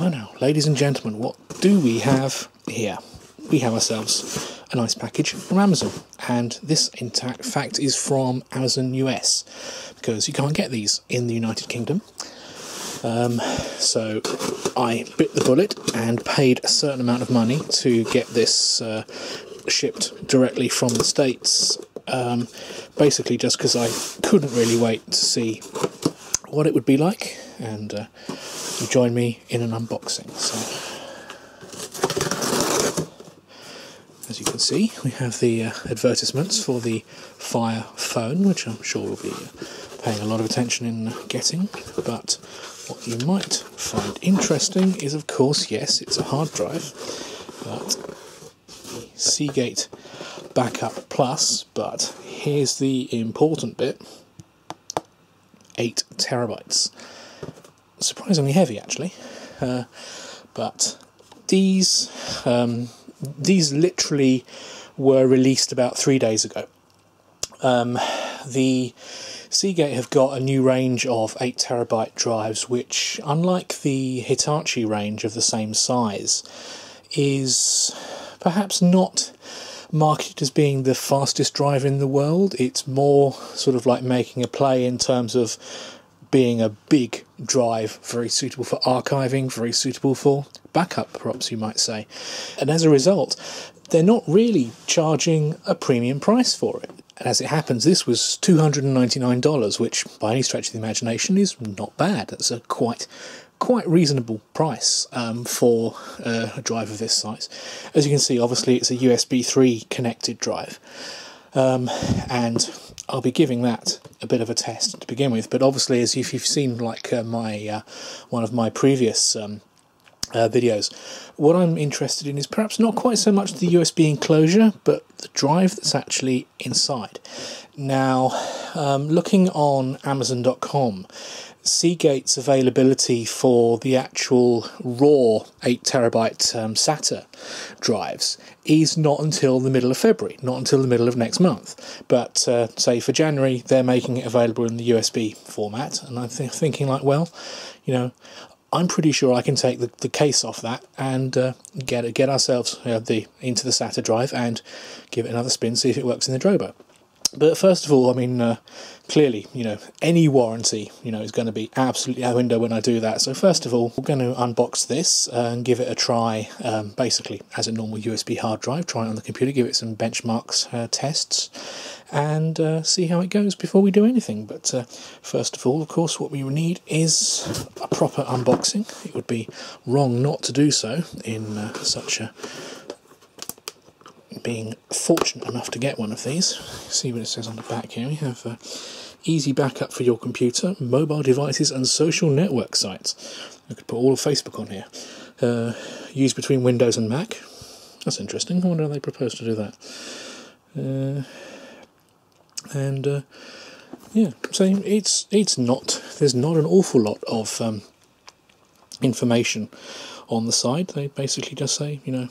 now, ladies and gentlemen, what do we have here? We have ourselves a nice package from Amazon, and this in fact is from Amazon US, because you can't get these in the United Kingdom. So I bit the bullet and paid a certain amount of money to get this shipped directly from the States, basically just because I couldn't really wait to see what it would be like, and you join me in an unboxing. So, as you can see, we have the advertisements for the Fire phone, which I'm sure we'll be paying a lot of attention in getting, but what you might find interesting is, of course, yes, it's a hard drive, but the Seagate Backup Plus, but here's the important bit: 8 terabytes. Surprisingly heavy, actually, but these literally were released about 3 days ago. The Seagate have got a new range of 8 terabyte drives, which, unlike the Hitachi range of the same size, is perhaps not marketed as being the fastest drive in the world. It's more sort of like making a play in terms of being a big drive, very suitable for archiving, very suitable for backup, perhaps you might say. And as a result, they're not really charging a premium price for it. As it happens, this was $299, which by any stretch of the imagination is not bad. That's a quite reasonable price for a drive of this size. As you can see, obviously it's a USB 3 connected drive, and I'll be giving that a bit of a test to begin with. But obviously, as if you've seen like my one of my previous videos, what I'm interested in is perhaps not quite so much the USB enclosure, but the drive that's actually inside. Now, looking on Amazon.com, Seagate's availability for the actual raw 8 terabyte SATA drives is not until the middle of February, not until the middle of next month. But say for January, they're making it available in the USB format, and I'm thinking like, well, you know, I'm pretty sure I can take the case off that and get ourselves into the SATA drive and give it another spin, see if it works in the Drobo. But first of all, I mean, clearly, you know, any warranty, you know, is going to be absolutely out the window when I do that. So first of all, we're going to unbox this and give it a try, basically as a normal USB hard drive. Try it on the computer, give it some benchmarks, tests, and see how it goes before we do anything. But first of all, of course, what we need is a proper unboxing. It would be wrong not to do so in such a... being fortunate enough to get one of these. See what it says on the back here. We have easy backup for your computer, mobile devices and social network sites. I could put all of Facebook on here. Used between Windows and Mac. That's interesting. I wonder how they propose to do that. Yeah, so it's not, there's not an awful lot of information on the side. They basically just say, you know,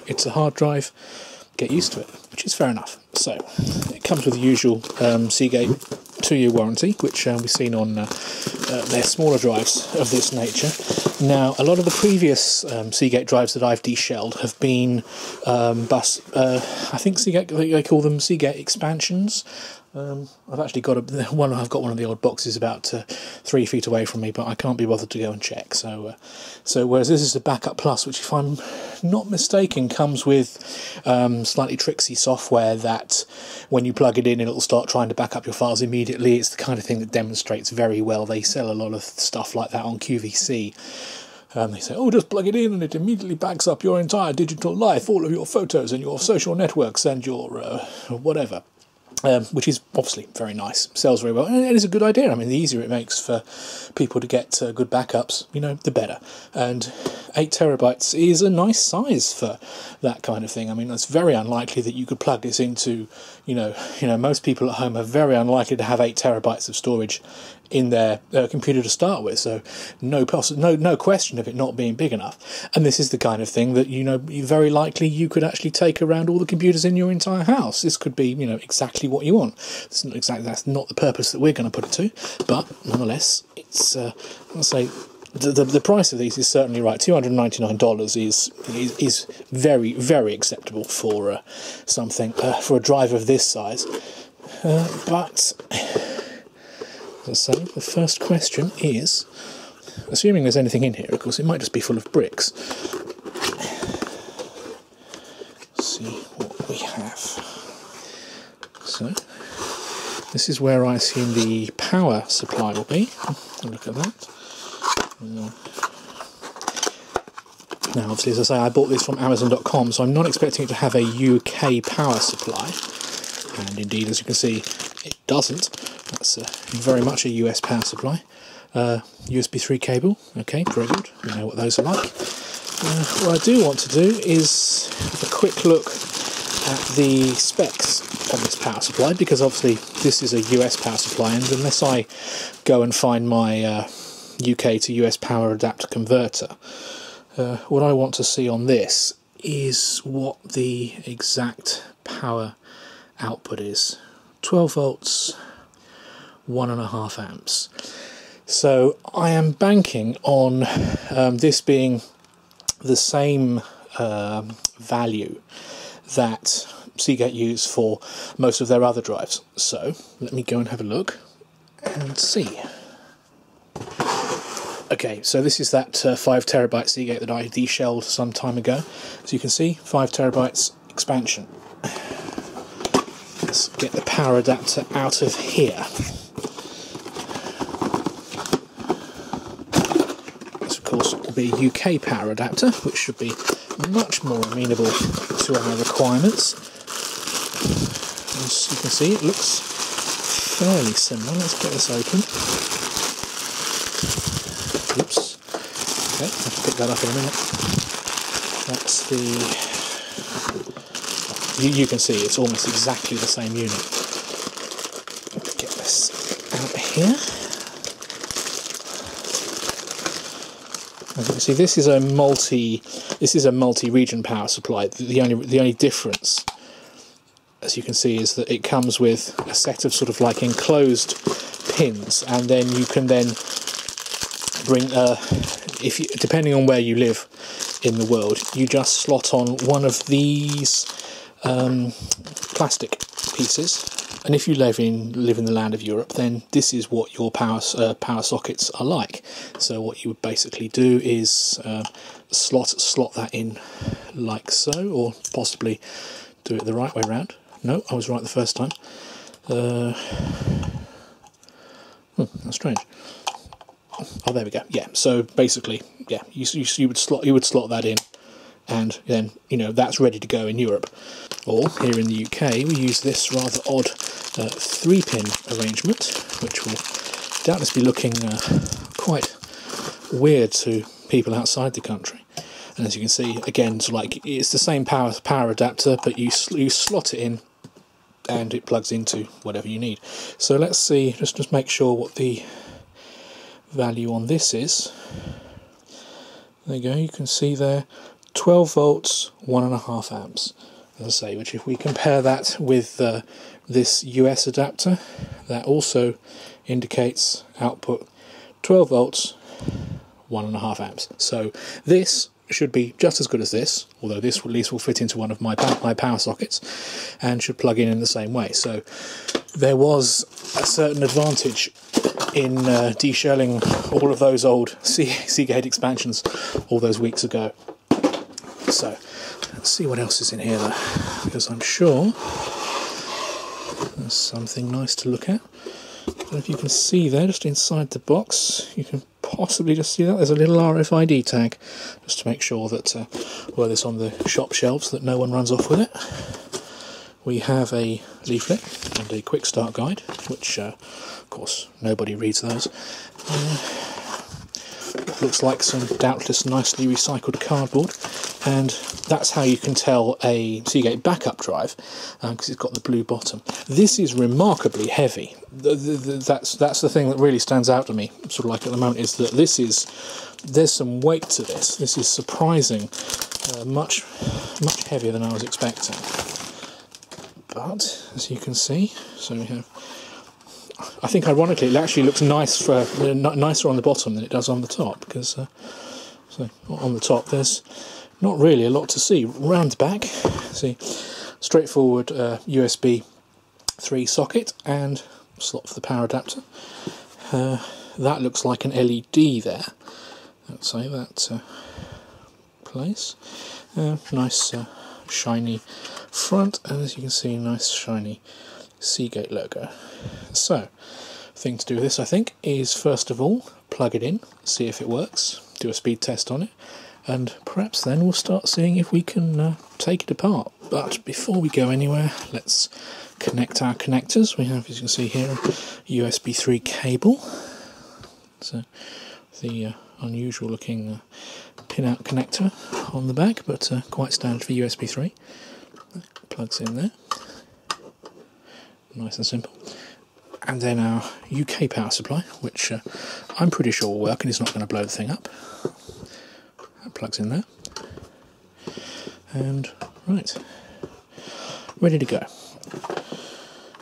it's a hard drive, get used to it, which is fair enough. So it comes with the usual Seagate 2-year warranty, which we've seen on their smaller drives of this nature. Now, a lot of the previous Seagate drives that I've deshelled have been I think Seagate, they call them Seagate expansions. I've actually got one of the old boxes about 3 feet away from me, but I can't be bothered to go and check. So whereas this is a Backup Plus, which, if I'm not mistaken, comes with slightly tricksy software that when you plug it in, it'll start trying to back up your files immediately. It's the kind of thing that demonstrates very well. They sell a lot of stuff like that on QVC. They say, oh, just plug it in and it immediately backs up your entire digital life, all of your photos and your social networks and your whatever. Which is obviously very nice, sells very well, and it is a good idea. I mean, the easier it makes for people to get good backups, you know, the better. And 8 terabytes is a nice size for that kind of thing. I mean, it's very unlikely that you could plug this into, you know, most people at home are very unlikely to have 8 terabytes of storage in their computer to start with, so no question of it not being big enough. And this is the kind of thing that, you know, very likely you could actually take around all the computers in your entire house. This could be, you know, exactly what you want. It's not exactly, that's not the purpose that we're going to put it to, but nonetheless, it's I'll say the price of these is certainly right. $299 is very, very acceptable for something for a drive of this size. But as I say, the first question is, assuming there's anything in here, of course, it might just be full of bricks. Let's see what we have. So, this is where I assume the power supply will be. Look at that. Now, obviously, as I say, I bought this from Amazon.com, so I'm not expecting it to have a UK power supply. And indeed, as you can see, it doesn't. That's very much a US power supply. USB 3 cable. Okay, very good. We know what those are like. What I do want to do is have a quick look at the specs on this power supply, because obviously this is a US power supply, and unless I go and find my UK to US power adapter converter, what I want to see on this is what the exact power output is. 12 volts, 1.5 amps. So I am banking on this being the same value that Seagate use for most of their other drives. So let me go and have a look and see. Okay, so this is that 5 terabyte Seagate that I deshelled some time ago. As you can see, 5 terabytes expansion. Let's get the power adapter out of here. This, of course, will be a UK power adapter, which should be much more amenable to our requirements. As you can see, it looks fairly similar. Let's get this open. Oops. Okay, I'll have to pick that up in a minute. That's the... You can see it's almost exactly the same unit. Let's get this out here. As you can see, this is a multi-region power supply. The only difference, as you can see, is that it comes with a set of sort of like enclosed pins, and then you can then bring, depending on where you live in the world, you just slot on one of these plastic pieces. And if you live in the land of Europe, then this is what your power sockets are like. So what you would basically do is slot that in like so, or possibly do it the right way round. No, I was right the first time. That's strange. Oh, there we go. Yeah. So basically, yeah, you would slot that in, and then that's ready to go in Europe. Or here in the UK, we use this rather odd 3-pin arrangement, which will doubtless be looking quite weird to people outside the country. And as you can see, again, it's the same power adapter, but you slot it in, and it plugs into whatever you need. So let's see, just make sure what the value on this is. There you go. You can see there, 12 volts, 1.5 amps. As I say, which if we compare that with this US adapter, that also indicates output 12 volts, 1.5 amps. So this should be just as good as this, although this at least will fit into one of my power sockets and should plug in the same way. So there was a certain advantage in deshelling all of those old Seagate expansions all those weeks ago. So let's see what else is in here though, because I'm sure there's something nice to look at. I don't know if you can see there, just inside the box, you can possibly just see that there's a little RFID tag, just to make sure that well, it's on the shop shelves, that no one runs off with it. We have a leaflet and a quick start guide, which of course nobody reads those. What looks like some doubtless nicely recycled cardboard, and that's how you can tell a Seagate backup drive, because it's got the blue bottom. This is remarkably heavy. That's the thing that really stands out to me, sort of like at the moment, is that there's some weight to this. This is surprising, much heavier than I was expecting. But as you can see, so we have I think ironically it actually looks nicer on the bottom than it does on the top, because so on the top there's not really a lot to see. Round the back, see, straightforward USB 3 socket and slot for the power adapter. That looks like an LED there. Let's say that place. Nice shiny front, and as you can see, nice shiny Seagate logo. So, the thing to do with this, I think, is first of all plug it in, see if it works, do a speed test on it, and perhaps then we'll start seeing if we can take it apart. But before we go anywhere, let's connect our connectors. We have, as you can see here, a USB 3 cable. So the unusual looking pin-out connector on the back, but quite standard for USB 3. Plugs in there. Nice and simple. And then our UK power supply, which I'm pretty sure will work and is not going to blow the thing up. That plugs in there. And right, ready to go.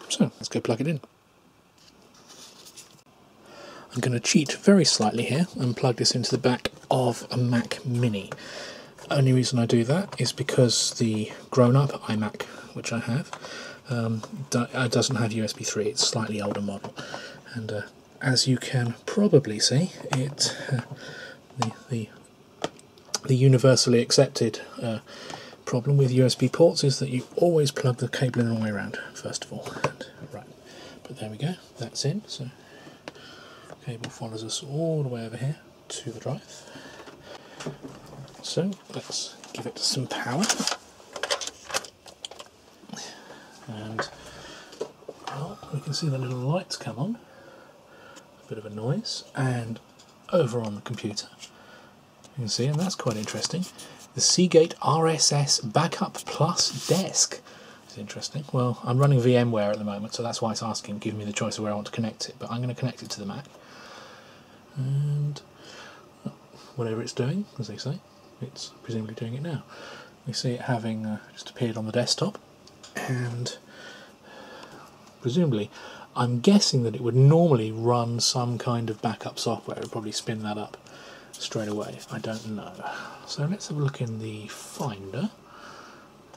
So let's go plug it in. I'm going to cheat very slightly here and plug this into the back of a Mac Mini. Only reason I do that is because the grown-up iMac, which I have, doesn't have USB 3. It's a slightly older model, and as you can probably see, it the universally accepted problem with USB ports is that you always plug the cable in the wrong way around. First of all, right, but there we go. That's in. So cable follows us all the way over here to the drive. So let's give it some power. And well, we can see the little lights come on, a bit of a noise, and over on the computer you can see, and that's quite interesting, the Seagate RSS Backup Plus Desk. It's interesting. Well, I'm running VMware at the moment, so that's why it's asking, giving me the choice of where I want to connect it, but I'm going to connect it to the Mac. And whatever it's doing, as they say, it's presumably doing it now. We see it having just appeared on the desktop, and presumably I'm guessing that it would normally run some kind of backup software. It would probably spin that up straight away. I don't know. So let's have a look in the Finder.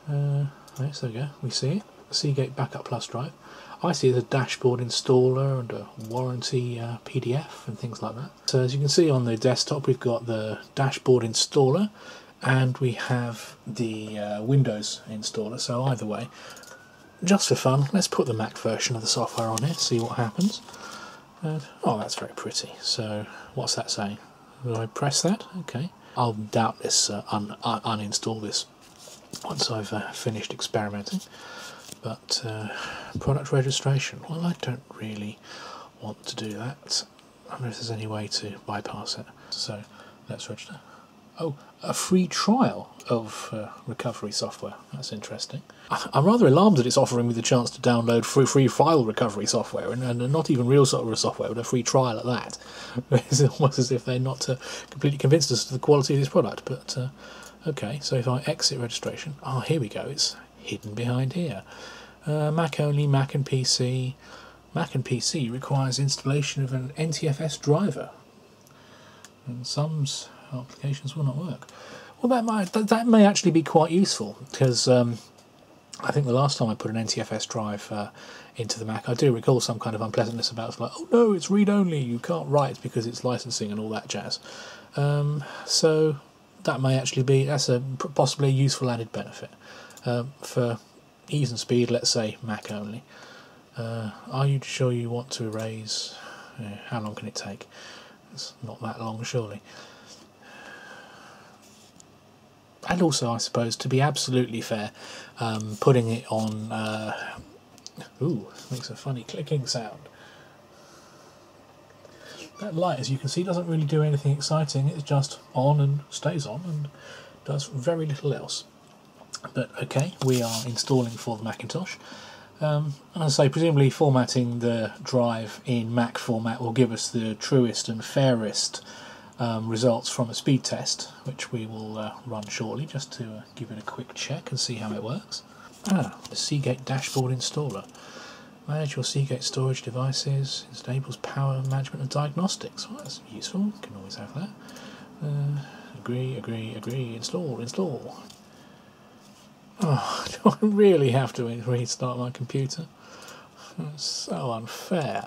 Yes, there we go. We see it. Seagate Backup Plus drive. I see the dashboard installer and a warranty PDF and things like that. So as you can see on the desktop, we've got the dashboard installer and we have the Windows installer. So either way, just for fun, let's put the Mac version of the software on here, see what happens. And, oh, that's very pretty. So what's that saying? Do I press that? Okay. I'll doubtless uninstall this once I've finished experimenting. But product registration, well, I don't really want to do that. I don't know if there's any way to bypass it. So let's register. Oh, a free trial of recovery software. That's interesting. I'm rather alarmed that it's offering me the chance to download free file recovery software, and not even real software, but a free trial at that. It's almost as if they're not completely convinced as to the quality of this product. But okay, so if I exit registration, oh, here we go. It's hidden behind here. Mac only, Mac and PC. Mac and PC requires installation of an NTFS driver, and some applications will not work. Well, that may actually be quite useful, because I think the last time I put an NTFS drive into the Mac, I do recall some kind of unpleasantness about it, like, oh no, it's read-only, you can't write because it's licensing and all that jazz. So that may actually be, that's possibly a useful added benefit. For ease and speed, let's say Mac only. Are you sure you want to erase? How long can it take? It's not that long, surely. And also, I suppose, to be absolutely fair, putting it on... ooh, makes a funny clicking sound. That light, as you can see, doesn't really do anything exciting. It's just on and stays on and does very little else. But okay, we are installing for the Macintosh. And as I say, presumably formatting the drive in Mac format will give us the truest and fairest results from a speed test, which we will run shortly, just to give it a quick check and see how it works. The Seagate dashboard installer. Manage your Seagate storage devices. Enables power management and diagnostics. Well, that's useful. You can always have that. Agree. Install. Oh, do I really have to restart my computer? That's so unfair.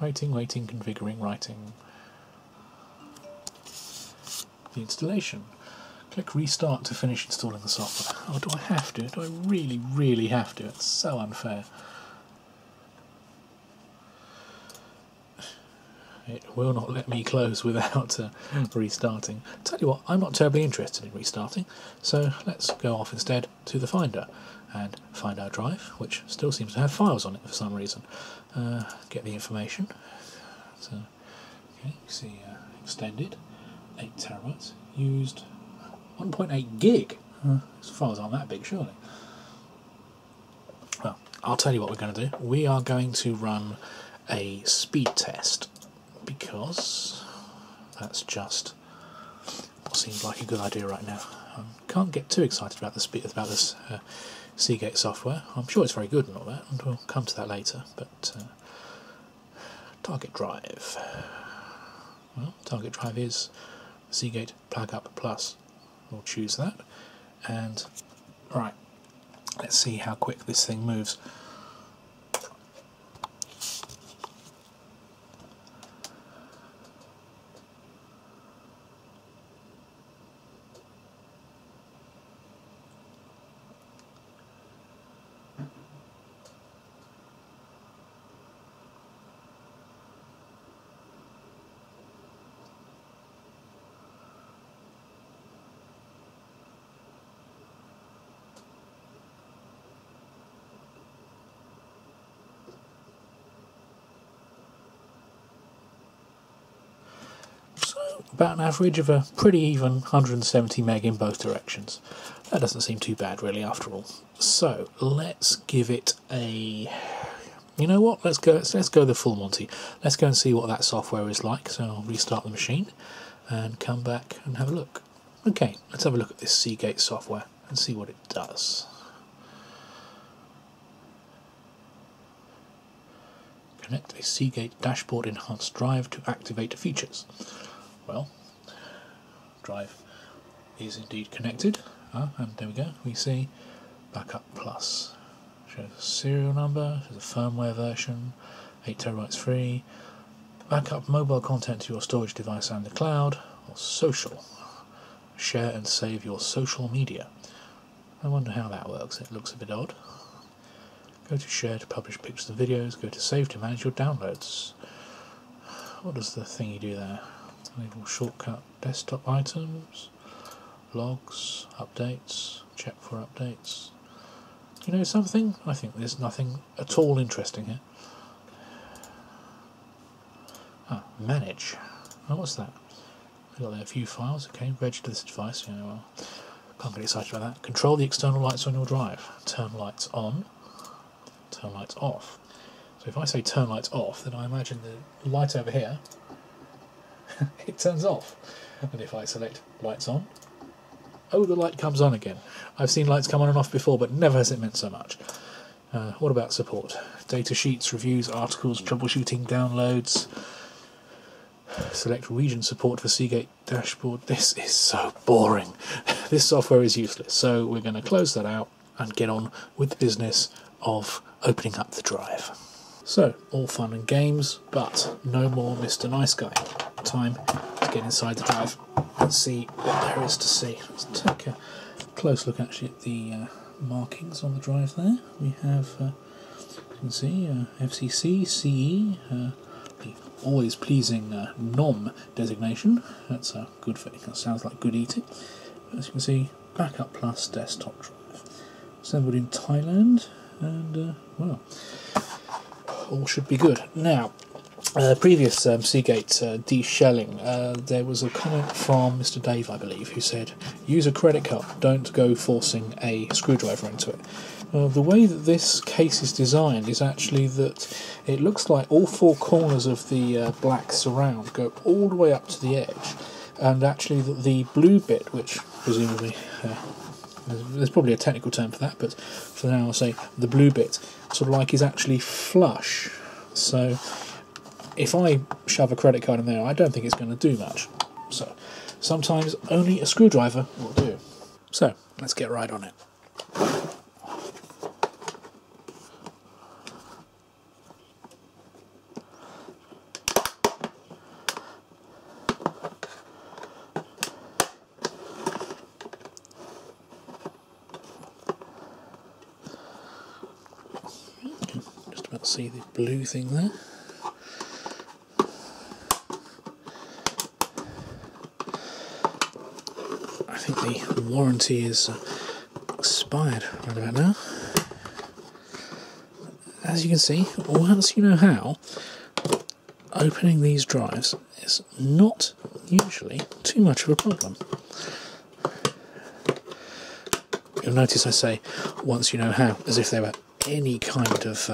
Waiting, configuring, writing. The installation. Click restart to finish installing the software. Oh, do I have to? Do I really have to? It's so unfair. It will not let me close without restarting. Tell you what, I'm not terribly interested in restarting, so let's go off instead to the Finder and find our drive, which still seems to have files on it for some reason. Get the information. So, okay, you see extended, 8 terabytes, used 1.8 gig. These files aren't that big, surely. Well, I'll tell you what we're going to do. We are going to run a speed test, because that's just what seems like a good idea right now. Can't get too excited about the speed about this Seagate software. I'm sure it's very good and all that, and we'll come to that later. But target drive. Well, target drive is Seagate Plug Up Plus. We'll choose that, and right, let's see how quick this thing moves. About an average of a pretty even 170 meg in both directions. That doesn't seem too bad really after all. So let's give it a... You know what? Let's go the full Monty. Let's go and see what that software is like. So I'll restart the machine and come back and have a look. Okay, let's have a look at this Seagate software and see what it does. Connect a Seagate dashboard enhanced drive to activate features. Well, drive is indeed connected, and there we go, we see Backup Plus. Shows a serial number, shows a firmware version, 8 terabytes free, backup mobile content to your storage device and the cloud, or social. Share and save your social media. I wonder how that works, it looks a bit odd. Go to share to publish pictures and videos, go to save to manage your downloads. What does the thingy do there? Enable shortcut desktop items, logs, updates, check for updates. You know something? I think there's nothing at all interesting here. Manage. Oh, what's that? We've got there a few files. Okay, register this device. Yeah, well, can't get excited about that. Control the external lights on your drive. Turn lights on, turn lights off. So if I say turn lights off, then I imagine the light over here it turns off, and if I select lights on, oh, the light comes on again. I've seen lights come on and off before, but never has it meant so much. What about support? Data sheets, reviews, articles, troubleshooting, downloads. Select region support for Seagate dashboard. This is so boring. This software is useless, so we're going to close that out and get on with the business of opening up the drive. So, all fun and games, but no more Mr. Nice Guy. Time to get inside the drive and see what there is to see. Let's take a close look actually at the markings on the drive there. We have, you can see, FCC, CE, the always pleasing NOM designation. That's a good thing, that sounds like good eating. As you can see, Backup Plus desktop drive. Assembled in Thailand, and, well, all should be good. Now, previous Seagate de-shelling, there was a comment from Mr. Dave, I believe, who said, use a credit card, don't go forcing a screwdriver into it. The way that this case is designed is actually that it looks like all four corners of the black surround go all the way up to the edge, and actually the blue bit, which presumably there's probably a technical term for that, but for now I'll say the blue bit, sort of like, is actually flush. So if I shove a credit card in there, I don't think it's going to do much. So sometimes only a screwdriver will do. So let's get right on it. Just about to see the blue thing there. I think the warranty is expired right about now. As you can see, once you know how, opening these drives is not usually too much of a problem. You'll notice I say once you know how, as if there were any kind of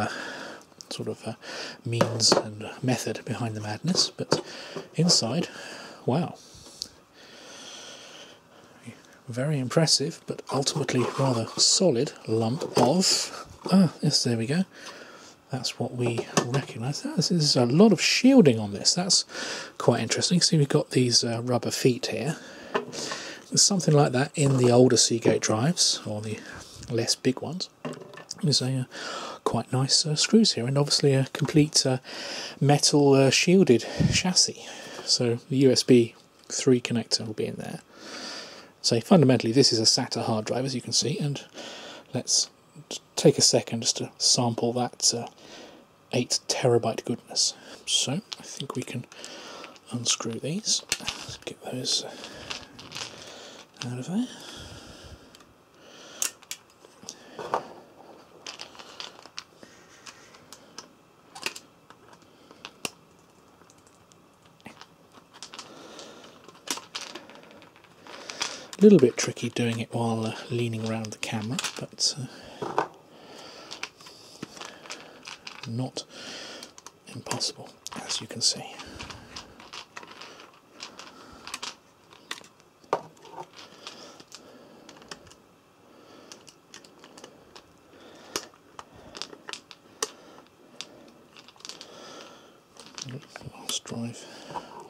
means and method behind the madness, but inside, wow. Very impressive, but ultimately rather solid lump of... yes, there we go. That's what we recognise. This is a lot of shielding on this. That's quite interesting. See, we've got these rubber feet here. There's something like that in the older Seagate drives, or the less big ones. There's a quite nice screws here, and obviously a complete metal shielded chassis. So the USB 3 connector will be in there. So fundamentally this is a SATA hard drive, as you can see, and let's take a second just to sample that 8 terabyte goodness. So I think we can unscrew these. Let's get those out of there. A little bit tricky doing it while leaning around the camera, but not impossible, as you can see.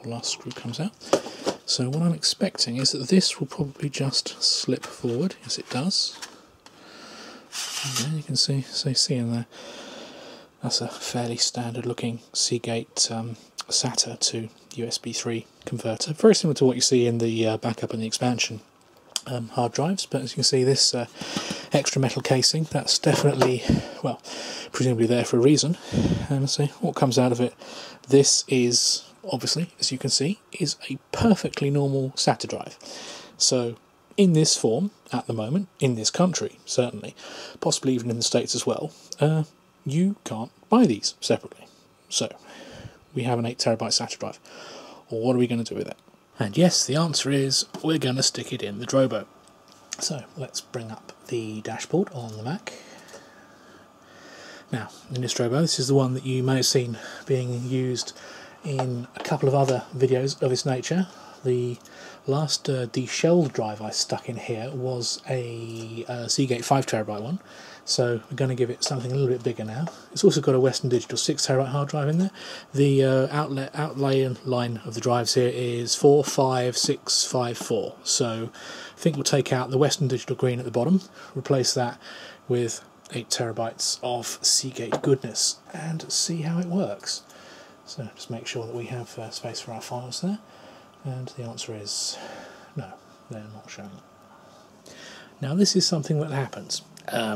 Last screw comes out. So what I'm expecting is that this will probably just slip forward, as it does. And there you can see in there, that's a fairly standard looking Seagate SATA to USB 3 converter, very similar to what you see in the backup and the expansion hard drives, but as you can see, this extra metal casing, that's definitely, well, presumably there for a reason. And see what comes out of it. This is obviously, as you can see, is a perfectly normal SATA drive. So in this form, at the moment, in this country certainly, possibly even in the States as well, you can't buy these separately. So we have an 8 terabyte SATA drive. What are we going to do with it? And yes, the answer is we're going to stick it in the Drobo. So let's bring up the dashboard on the Mac. Now, in this Drobo, this is the one that you may have seen being used in a couple of other videos of this nature. The last deshelled drive I stuck in here was a Seagate 5 terabyte one, so we're going to give it something a little bit bigger now. It's also got a Western Digital 6 terabyte hard drive in there. The outlay line of the drives here is 45654, so I think we'll take out the Western Digital green at the bottom, replace that with 8 terabytes of Seagate goodness, and see how it works. So just make sure that we have space for our files there, and the answer is no, they're not shown. Now this is something that happens.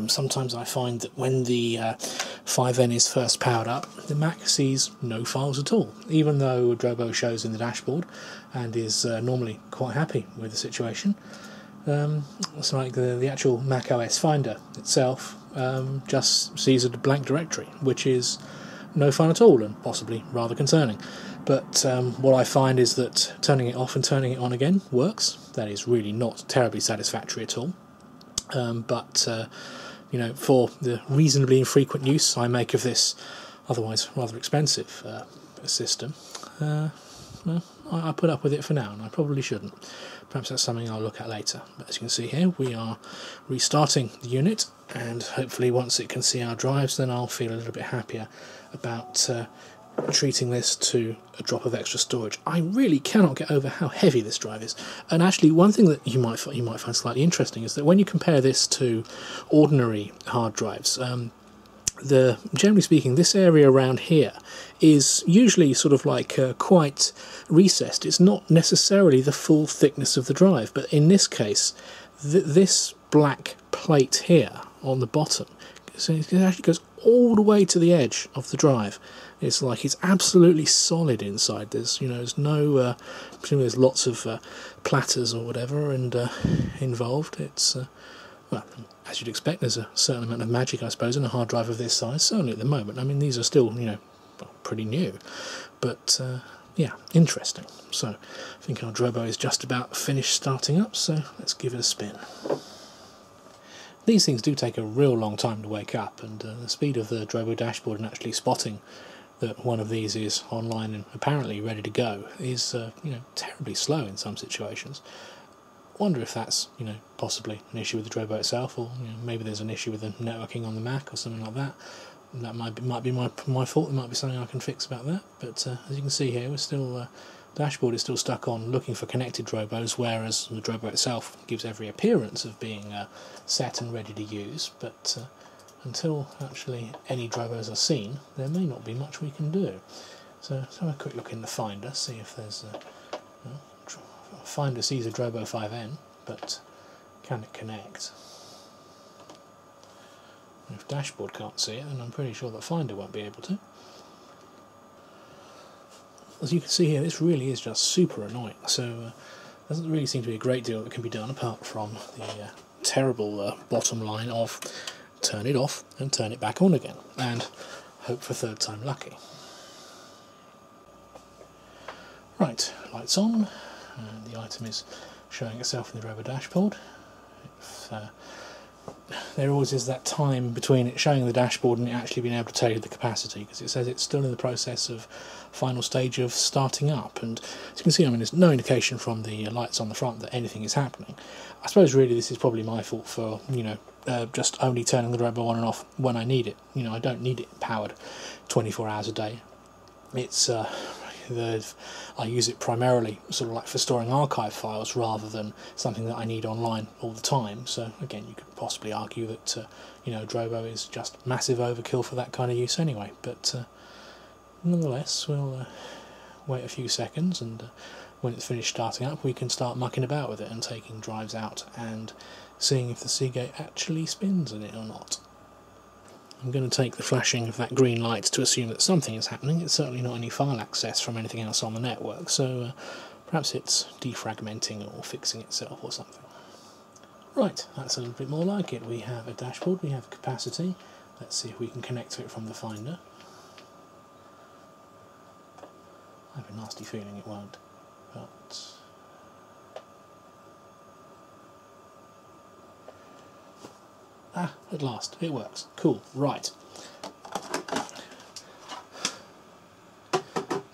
Sometimes I find that when the 5N is first powered up, the Mac sees no files at all, even though Drobo shows in the dashboard and is normally quite happy with the situation. It's like the actual Mac OS Finder itself just sees a blank directory, which is no fun at all and possibly rather concerning. But what I find is that turning it off and turning it on again works. That is really not terribly satisfactory at all. But you know, for the reasonably infrequent use I make of this otherwise rather expensive system, well, I put up with it for now, and I probably shouldn't. perhaps that's something I'll look at later. But as you can see here, we are restarting the unit, and hopefully once it can see our drives, then I'll feel a little bit happier about treating this to a drop of extra storage. I really cannot get over how heavy this drive is. And actually, one thing that you might find slightly interesting is that when you compare this to ordinary hard drives, generally speaking, this area around here is usually sort of like quite recessed. It's not necessarily the full thickness of the drive, but in this case, this black plate here on the bottom, so it actually goes all the way to the edge of the drive. It's like it's absolutely solid inside. There's no, presumably there's lots of platters or whatever and involved. It's well, as you'd expect, there's a certain amount of magic, I suppose, in a hard drive of this size. Certainly at the moment. I mean, these are still, pretty new, but yeah, interesting. So I think our Drobo is just about finished starting up. So let's give it a spin. These things do take a real long time to wake up, and the speed of the Drobo dashboard and actually spotting that one of these is online and apparently ready to go is terribly slow in some situations. Wonder if that's possibly an issue with the Drobo itself, or maybe there's an issue with the networking on the Mac or something like that. That might be my fault. There might be something I can fix about that. But as you can see here, we're still dashboard is still stuck on looking for connected Drobos, whereas the Drobo itself gives every appearance of being set and ready to use. But until actually any Drobos are seen, there may not be much we can do. So let's have a quick look in the Finder, see if there's Finder sees a Drobo 5N, but can it connect? And if dashboard can't see it, then I'm pretty sure that Finder won't be able to. As you can see here, this really is just super annoying, so there doesn't really seem to be a great deal that can be done apart from the terrible bottom line of turn it off and turn it back on again, and hope for third time lucky. Right, lights on, and the item is showing itself in the Drobo dashboard. There always is that time between it showing the dashboard and it actually being able to tell you the capacity, because it says it's still in the process of final stage of starting up, and as you can see, I mean, there's no indication from the lights on the front that anything is happening. I suppose really this is probably my fault for just only turning the Drobo on and off when I need it. I don't need it powered 24 hours a day. It's I use it primarily sort of like for storing archive files rather than something that I need online all the time. So again, you could possibly argue that Drobo is just massive overkill for that kind of use anyway. But nonetheless, we'll wait a few seconds, and when it's finished starting up, we can start mucking about with it and taking drives out and seeing if the Seagate actually spins in it or not. I'm going to take the flashing of that green light to assume that something is happening. It's certainly not any file access from anything else on the network, so perhaps it's defragmenting or fixing itself or something. Right, that's a little bit more like it. We have a dashboard, we have a capacity. Let's see if we can connect to it from the Finder. I have a nasty feeling it won't, but at last, it works. Cool, right.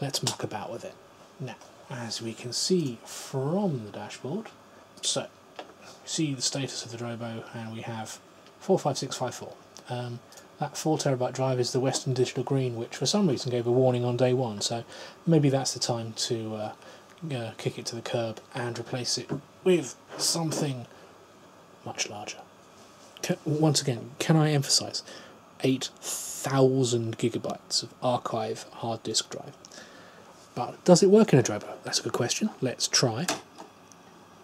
Let's muck about with it. Now, as we can see from the dashboard, so, see the status of the Drobo, and we have 45654. That 4TB drive is the Western Digital Green, which for some reason gave a warning on day one, so maybe that's the time to kick it to the curb and replace it with something much larger. Once again, can I emphasise, 8,000 gigabytes of archive hard disk drive. But does it work in a Drobo? That's a good question. Let's try.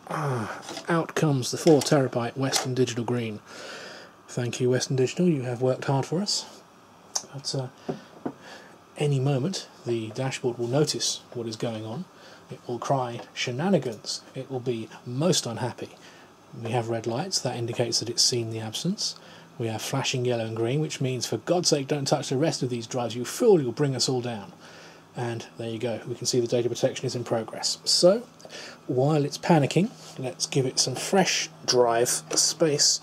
Out comes the 4TB Western Digital Green. Thank you, Western Digital, you have worked hard for us. But any moment, the dashboard will notice what is going on. It will cry shenanigans. It will be most unhappy. We have red lights, that indicates that it's seen the absence. We have flashing yellow and green, which means, for God's sake, don't touch the rest of these drives, you fool, you'll bring us all down. And there you go, we can see the data protection is in progress. So, while it's panicking, let's give it some fresh drive space,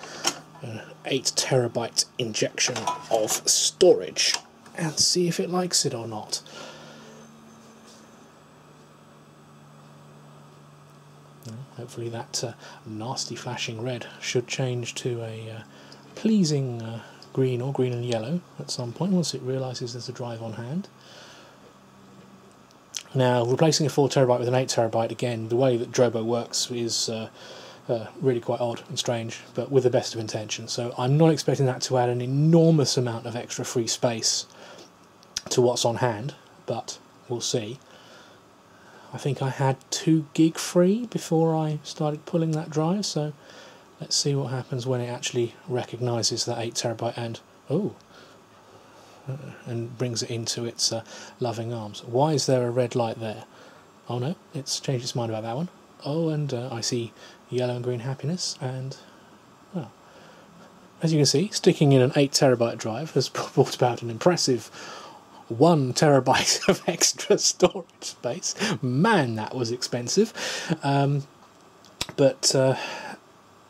8TB injection of storage, and see if it likes it or not. Hopefully that nasty flashing red should change to a pleasing green or green and yellow at some point once it realises there's a drive on hand. Now, replacing a 4TB with an 8TB, again, the way that Drobo works is really quite odd and strange, but with the best of intentions. So I'm not expecting that to add an enormous amount of extra free space to what's on hand, but we'll see. I think I had 2 gig free before I started pulling that drive, so let's see what happens when it actually recognises that 8TB and brings it into its loving arms. Why is there a red light there? Oh no, it's changed its mind about that one. Oh, and I see yellow and green happiness, and well, as you can see, sticking in an 8TB drive has brought about an impressive 1TB of extra storage space. Man, that was expensive. But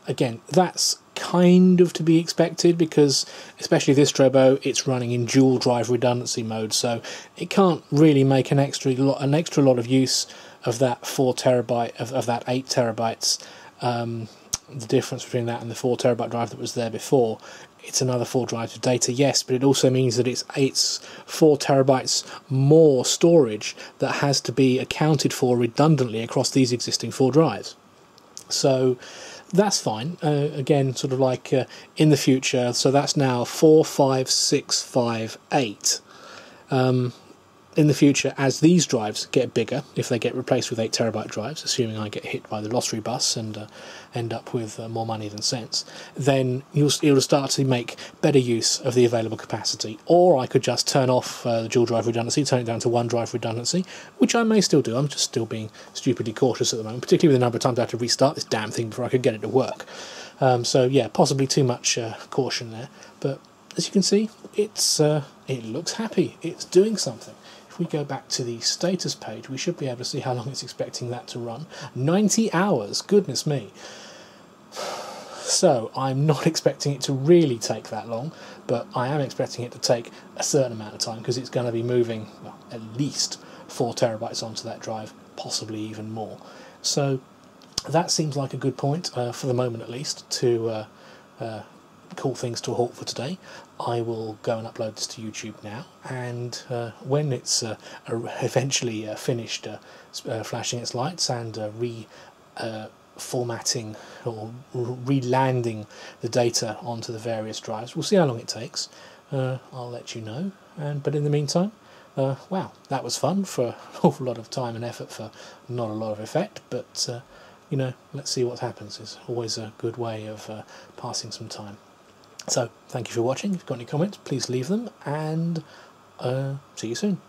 again, that's kind of to be expected, because especially this Drobo, it's running in dual drive redundancy mode, so it can't really make an extra lot of use of that 4TB of that 8TB. The difference between that and the 4TB drive that was there before, it's another 4 drives of data, yes, but it also means that it's 4TB more storage that has to be accounted for redundantly across these existing 4 drives. So that's fine. Again, sort of like in the future, so that's now 4, 5, 6, 5, 8. In the future, as these drives get bigger, if they get replaced with 8TB drives, assuming I get hit by the lottery bus and end up with more money than sense, then you'll start to make better use of the available capacity. Or I could just turn off the dual drive redundancy, turn it down to 1 drive redundancy, which I may still do. I'm just still being stupidly cautious at the moment, particularly with the number of times I have to restart this damn thing before I could get it to work. So yeah, possibly too much caution there. But as you can see, it looks happy. It's doing something. If we go back to the status page, we should be able to see how long it's expecting that to run. 90 hours, goodness me. So I'm not expecting it to really take that long, but I am expecting it to take a certain amount of time, because it's going to be moving, well, at least 4TB onto that drive, possibly even more. So that seems like a good point, for the moment at least, to call things to a halt for today. I will go and upload this to YouTube now, and when it's eventually finished flashing its lights and reformatting or re-landing the data onto the various drives, we'll see how long it takes. I'll let you know. But in the meantime, wow, that was fun for an awful lot of time and effort for not a lot of effect, but you know, let's see what happens. It's always a good way of passing some time. So, thank you for watching. If you've got any comments, please leave them, and see you soon.